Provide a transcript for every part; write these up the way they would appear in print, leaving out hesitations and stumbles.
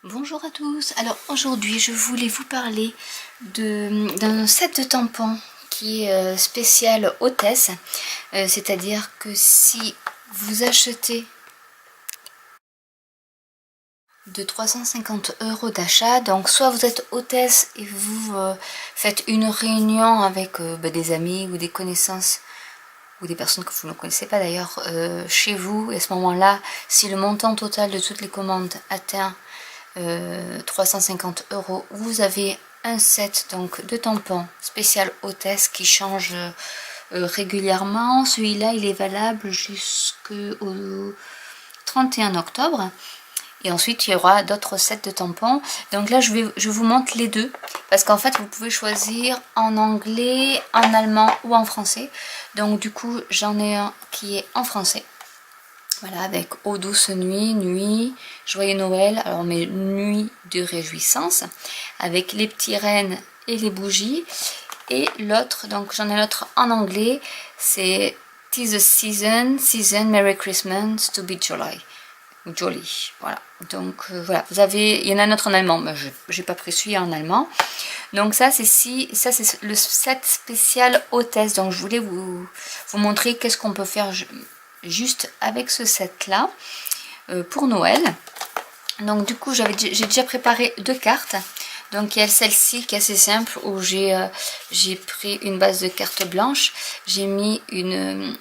Bonjour à tous, alors aujourd'hui je voulais vous parler d'un set de tampons qui est spécial hôtesse, c'est-à-dire que si vous achetez de 350 € d'achat, donc soit vous êtes hôtesse et vous faites une réunion avec des amis ou des connaissances ou des personnes que vous ne connaissez pas d'ailleurs chez vous, et à ce moment-là, si le montant total de toutes les commandes atteint 350 €, vous avez un set donc de tampons spécial hôtesse qui change régulièrement. Celui-là il est valable jusqu'au 31 octobre. Et ensuite, il y aura d'autres sets de tampons. Donc là, je vous montre les deux. Parce qu'en fait, vous pouvez choisir en anglais, en allemand ou en français. Donc du coup, j'en ai un qui est en français. Voilà, avec Ô douce nuit, nuit, joyeux Noël. Alors, mes nuits de réjouissance. Avec les petits rennes et les bougies. Et l'autre, donc j'en ai l'autre en anglais. C'est "'Tis the season, Merry Christmas to be jolly". Joli, voilà. Donc voilà, vous avez, il y en a un autre en allemand, mais j'ai pas pris celui en allemand. Donc ça c'est le set spécial hôtesse. Donc je voulais vous montrer qu'est-ce qu'on peut faire juste avec ce set là pour Noël. Donc du coup j'ai déjà préparé deux cartes. Donc il y a celle-ci qui est assez simple, où j'ai pris une base de carte blanche, j'ai mis une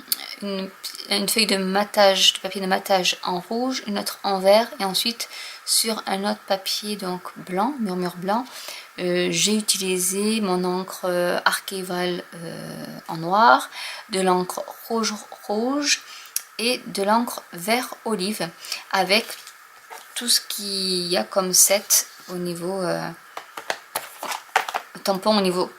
feuille de matage, de papier de matage en rouge, une autre en vert, et ensuite sur un autre papier donc blanc, murmure blanc, j'ai utilisé mon encre Archival en noir, de l'encre rouge et de l'encre vert olive, avec tout ce qu'il y a comme set au niveau tampon, au niveau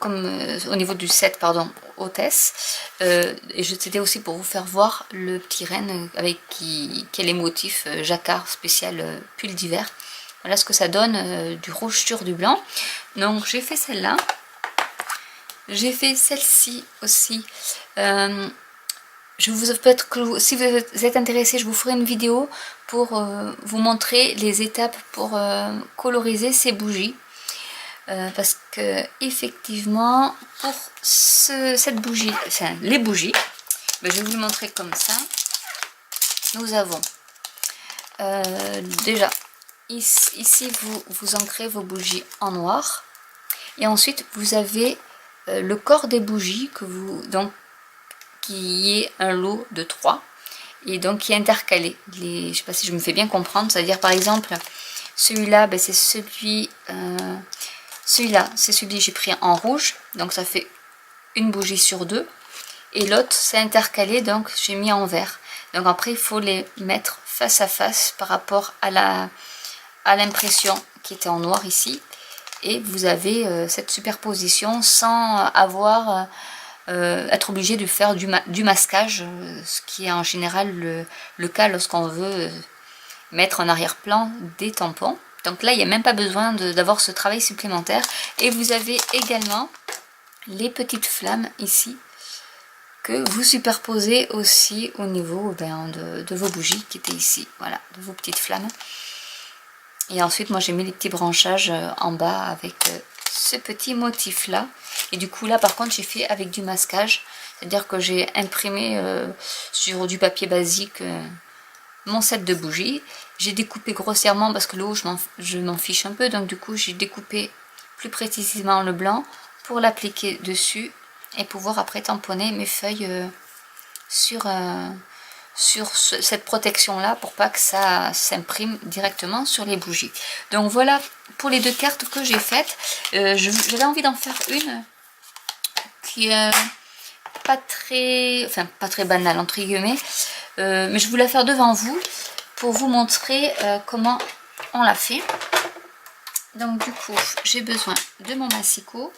du set, pardon, hôtesse. Et c'était aussi pour vous faire voir le petit renne avec qui est les motifs jacquard spécial pull d'hiver. Voilà ce que ça donne, du rouge sur du blanc. Donc j'ai fait celle-là. J'ai fait celle-ci aussi. Peut-être que si vous êtes intéressé, je vous ferai une vidéo pour vous montrer les étapes pour coloriser ces bougies. Parce que effectivement, pour cette bougie, enfin les bougies, je vais vous le montrer comme ça. Nous avons déjà ici vous ancrez vos bougies en noir, et ensuite vous avez le corps des bougies qui est un lot de 3, et donc qui est intercalé. Je ne sais pas si je me fais bien comprendre, c'est-à-dire par exemple celui-là, c'est celui-là, c'est celui que j'ai pris en rouge, donc ça fait une bougie sur deux. Et l'autre, c'est intercalé, donc j'ai mis en vert. Donc après, il faut les mettre face à face par rapport à l'impression qui était en noir ici. Et vous avez cette superposition sans avoir être obligé de faire du masquage, ce qui est en général le cas lorsqu'on veut mettre en arrière-plan des tampons. Donc là, il n'y a même pas besoin d'avoir ce travail supplémentaire. Et vous avez également les petites flammes ici, que vous superposez aussi au niveau de vos bougies qui étaient ici. Voilà, de vos petites flammes. Et ensuite, moi j'ai mis les petits branchages en bas avec ce petit motif là. Et du coup là par contre j'ai fait avec du masquage. C'est-à-dire que j'ai imprimé sur du papier basique mon set de bougies. J'ai découpé grossièrement parce que le haut je m'en fiche un peu, donc du coup j'ai découpé plus précisément le blanc pour l'appliquer dessus et pouvoir après tamponner mes feuilles sur cette protection là, pour pas que ça s'imprime directement sur les bougies. Donc voilà pour les deux cartes que j'ai faites. J'avais envie d'en faire une qui est pas très banale entre guillemets, mais je voulais la faire devant vous pour vous montrer comment on l'a fait. Donc du coup j'ai besoin de mon massicot.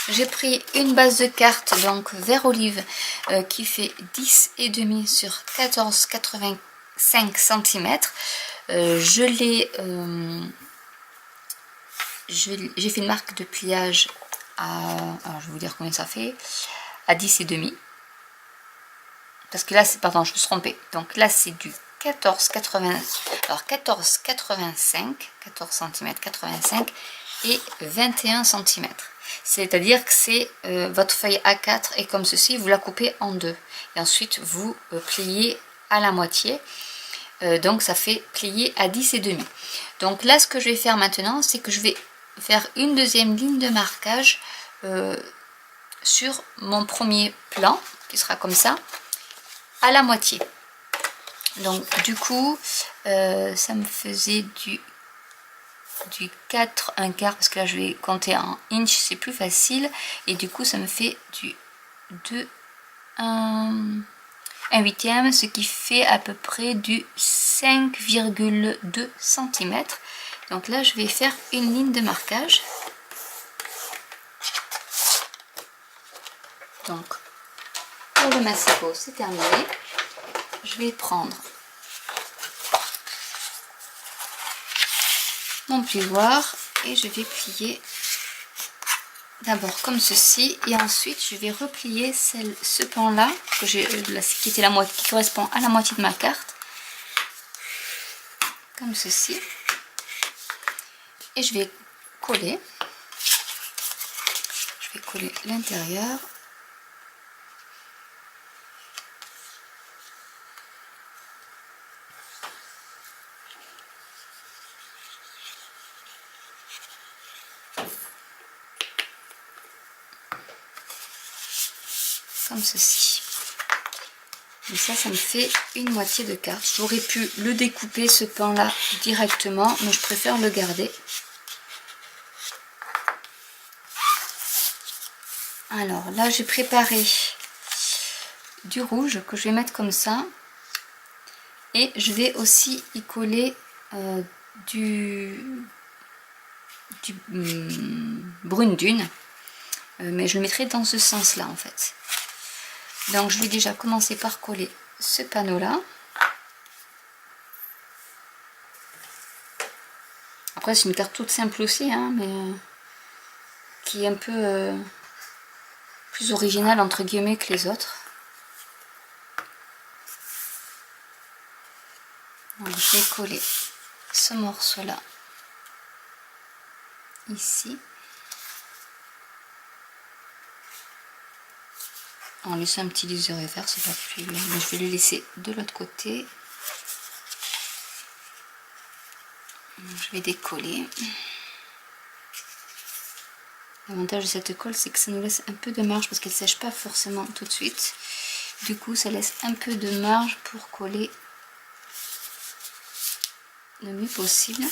J'ai pris une base de cartes donc vert olive qui fait 10,5 sur 14,85 cm. J'ai fait une marque de pliage alors je vais vous dire combien ça fait, à 10,5. Parce que là, pardon, je me suis trompée. Donc là, c'est du 14,80. Alors 14,85, 14 cm 85 et 21 cm. C'est-à-dire que c'est votre feuille A4 et comme ceci, vous la coupez en deux. Et ensuite, vous pliez à la moitié. Donc ça fait plier à 10,5. Donc là, ce que je vais faire maintenant, c'est que je vais faire une deuxième ligne de marquage sur mon premier plan, qui sera comme ça, à la moitié. Donc du coup, ça me faisait du 4, un quart, parce que là je vais compter en inch, c'est plus facile, et du coup ça me fait du 2, un huitième, ce qui fait à peu près du 5,2 cm. Donc là je vais faire une ligne de marquage. Donc pour le massicot c'est terminé. Je vais prendre mon plioir et je vais plier d'abord comme ceci, et ensuite je vais replier ce pan là que j'ai qui était la moitié, qui correspond à la moitié de ma carte, comme ceci, et je vais coller l'intérieur. Comme ceci. Et ça me fait une moitié de carte. J'aurais pu le découper ce pan là directement, mais je préfère le garder. Alors là j'ai préparé du rouge que je vais mettre comme ça, et je vais aussi y coller du brune dune, mais je le mettrai dans ce sens là en fait. Donc je vais déjà commencer par coller ce panneau là. Après c'est une carte toute simple aussi, hein, mais qui est un peu plus originale entre guillemets que les autres. Donc je vais coller ce morceau là ici, en laissant un petit liseur vert, c'est pas plus bien, mais je vais le laisser de l'autre côté. Je vais décoller. L'avantage de cette colle, c'est que ça nous laisse un peu de marge parce qu'elle ne sèche pas forcément tout de suite. Du coup, ça laisse un peu de marge pour coller le mieux possible.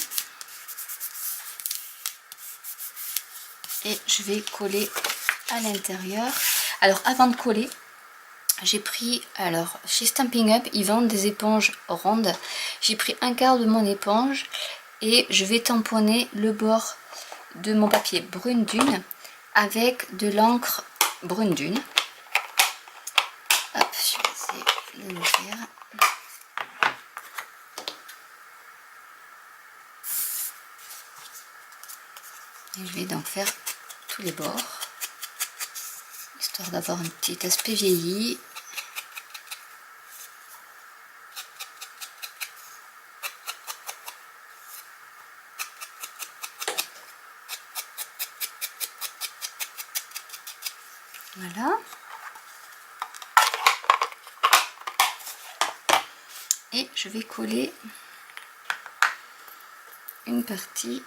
Et je vais coller à l'intérieur. Alors avant de coller, j'ai pris, alors chez Stampin' Up ils vendent des éponges rondes. J'ai pris un quart de mon éponge et je vais tamponner le bord de mon papier brune dune avec de l'encre brune dune. Hop, je vais essayer de le faire. Et je vais donc faire tous les bords, histoire d'avoir un petit aspect vieilli. Voilà. Et je vais coller une partie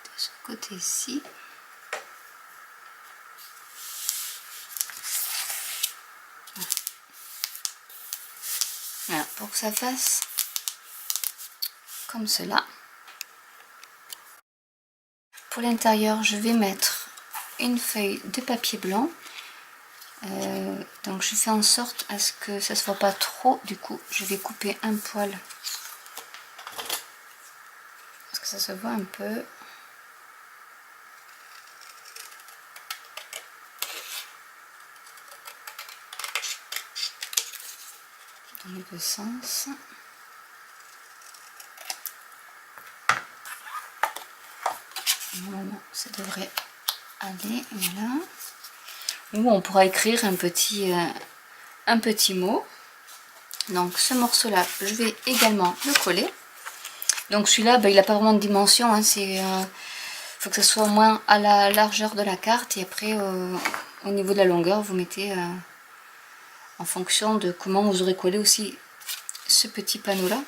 de ce côté-ci. Voilà, pour que ça fasse comme cela. Pour l'intérieur, je vais mettre une feuille de papier blanc. Donc je fais en sorte à ce que ça ne se voit pas trop. Du coup, je vais couper un poil parce que ça se voit un peu. Dans les deux sens. Normalement, ça devrait aller, voilà. Ou on pourra écrire un petit mot. Donc ce morceau là, je vais également le coller. Donc celui-là, il n'a pas vraiment de dimension, hein, faut que ce soit au moins à la largeur de la carte, et après au niveau de la longueur, vous mettez en fonction de comment vous aurez collé aussi ce petit panneau là.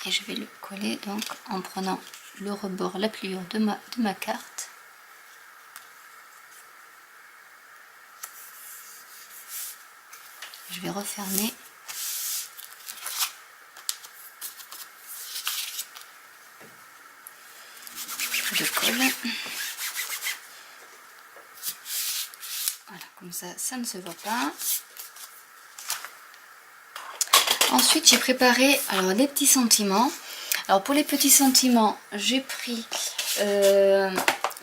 Et je vais le coller donc en prenant le rebord, la pliure de ma carte. Je vais refermer. Je colle. Voilà, comme ça, ça ne se voit pas. Ensuite, j'ai préparé alors des petits sentiments. Alors pour les petits sentiments, j'ai pris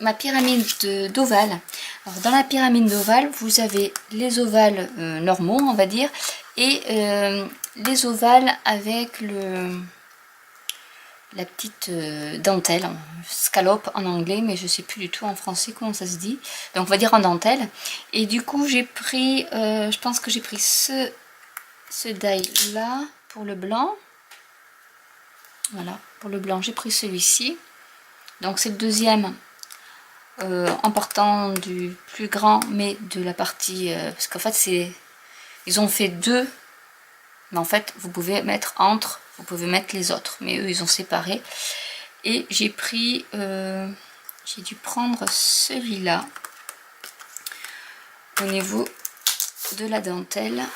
ma pyramide d'ovales. Alors dans la pyramide d'ovales, vous avez les ovales normaux, on va dire, et les ovales avec la petite dentelle, scalope en anglais, mais je sais plus du tout en français comment ça se dit. Donc on va dire en dentelle. Et du coup, j'ai pris, je pense que j'ai pris ce die là pour le blanc. Voilà, pour le blanc, j'ai pris celui-ci. Donc c'est le deuxième en partant du plus grand, mais de la partie... parce qu'en fait, ils ont fait deux, mais en fait, vous pouvez mettre entre, vous pouvez mettre les autres. Mais eux, ils ont séparé. Et j'ai pris... j'ai dû prendre celui-là au niveau de la dentelle.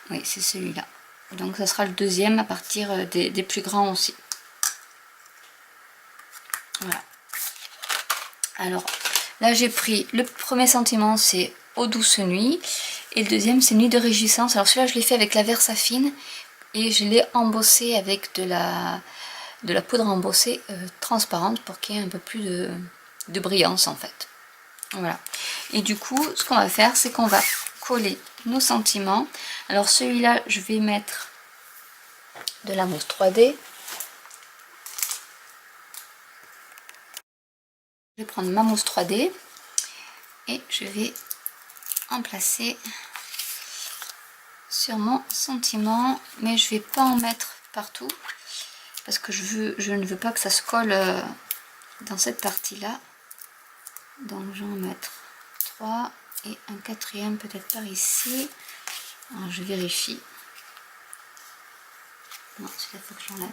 Oui, c'est celui-là. Donc ça sera le deuxième à partir des plus grands aussi. Voilà. Alors là j'ai pris le premier sentiment, c'est Ô douce nuit, et le deuxième c'est Nuit de réjouissance. Alors celui-là je l'ai fait avec la Versafine et je l'ai embossé avec de la poudre embossée transparente pour qu'il y ait un peu plus de brillance en fait. Voilà. Et du coup ce qu'on va faire, c'est qu'on va coller nos sentiments. Alors celui-là je vais mettre de la mousse 3D. Je vais prendre ma mousse 3D et je vais en placer sur mon sentiment, mais je vais pas en mettre partout parce que je ne veux pas que ça se colle dans cette partie là. Donc je vais en mettre 3 et un quatrième peut-être par ici. Alors je vérifie. Non, celui-là il faut que j'enlève.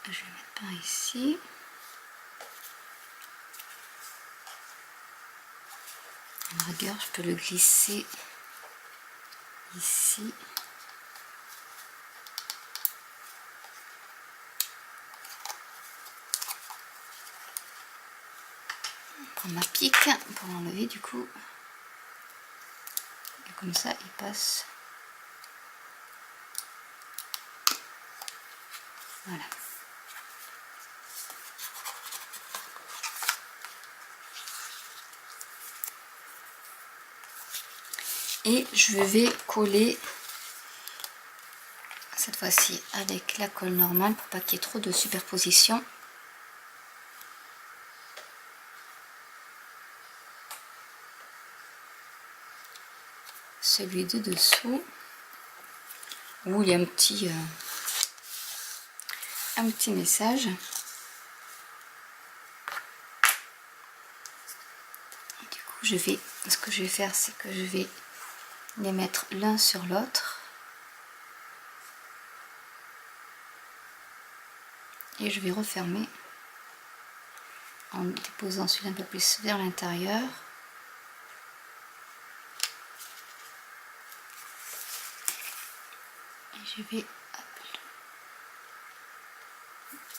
Je vais mettre par ici. En rigueur, je peux le glisser ici. Je prends ma pique pour l'enlever du coup. Et comme ça, il passe. Voilà. Et je vais coller cette fois-ci avec la colle normale pour pas qu'il y ait trop de superposition. Celui de dessous où il y a un petit message. Et du coup, ce que je vais faire, c'est que je vais les mettre l'un sur l'autre et je vais refermer en déposant celui-là un peu plus vers l'intérieur. Et Je vais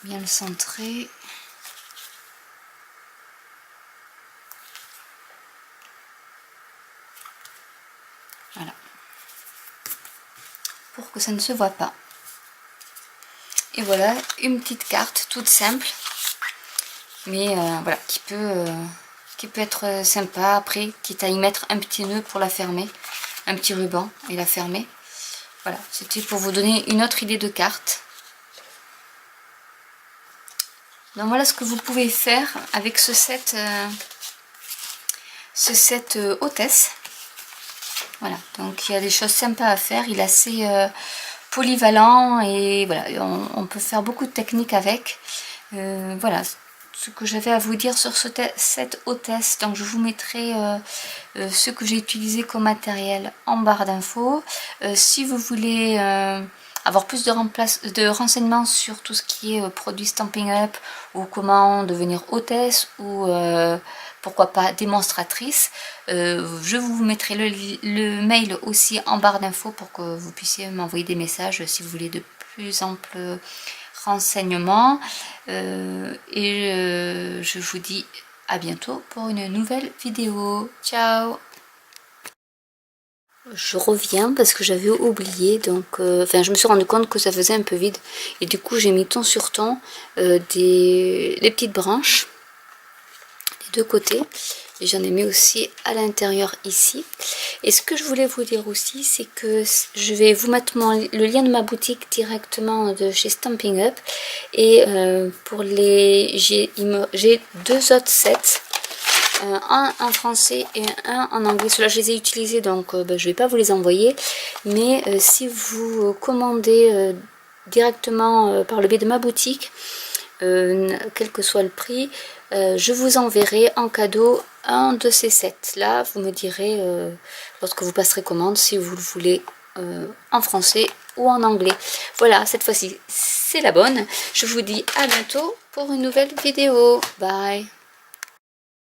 bien le centrer. Voilà. Pour que ça ne se voit pas. Et voilà, une petite carte toute simple. Mais voilà, qui peut être sympa après, quitte à y mettre un petit nœud pour la fermer. Un petit ruban et la fermer. Voilà, c'était pour vous donner une autre idée de carte. Donc voilà ce que vous pouvez faire avec ce set hôtesse. Voilà, donc il y a des choses sympas à faire. Il est assez polyvalent et voilà, on peut faire beaucoup de techniques avec. Voilà ce que j'avais à vous dire sur ce set hôtesse. Donc je vous mettrai ce que j'ai utilisé comme matériel en barre d'infos. Si vous voulez avoir plus de renseignements sur tout ce qui est produit Stampin' Up ou comment devenir hôtesse ou pourquoi pas démonstratrice, je vous mettrai le mail aussi en barre d'infos pour que vous puissiez m'envoyer des messages si vous voulez de plus amples renseignements. Je vous dis à bientôt pour une nouvelle vidéo. Ciao! Je reviens parce que j'avais oublié, donc enfin je me suis rendu compte que ça faisait un peu vide et du coup j'ai mis ton sur ton les petites branches des deux côtés et j'en ai mis aussi à l'intérieur ici. Et ce que je voulais vous dire aussi, c'est que je vais vous mettre le lien de ma boutique directement de chez Stampin' Up et pour les j'ai deux autres sets. Un en français et un en anglais. Ceux-là, je les ai utilisés, donc je ne vais pas vous les envoyer. Mais si vous commandez directement par le biais de ma boutique, quel que soit le prix, je vous enverrai en cadeau un de ces sets-là. Vous me direz lorsque vous passerez commande si vous le voulez en français ou en anglais. Voilà, cette fois-ci, c'est la bonne. Je vous dis à bientôt pour une nouvelle vidéo. Bye!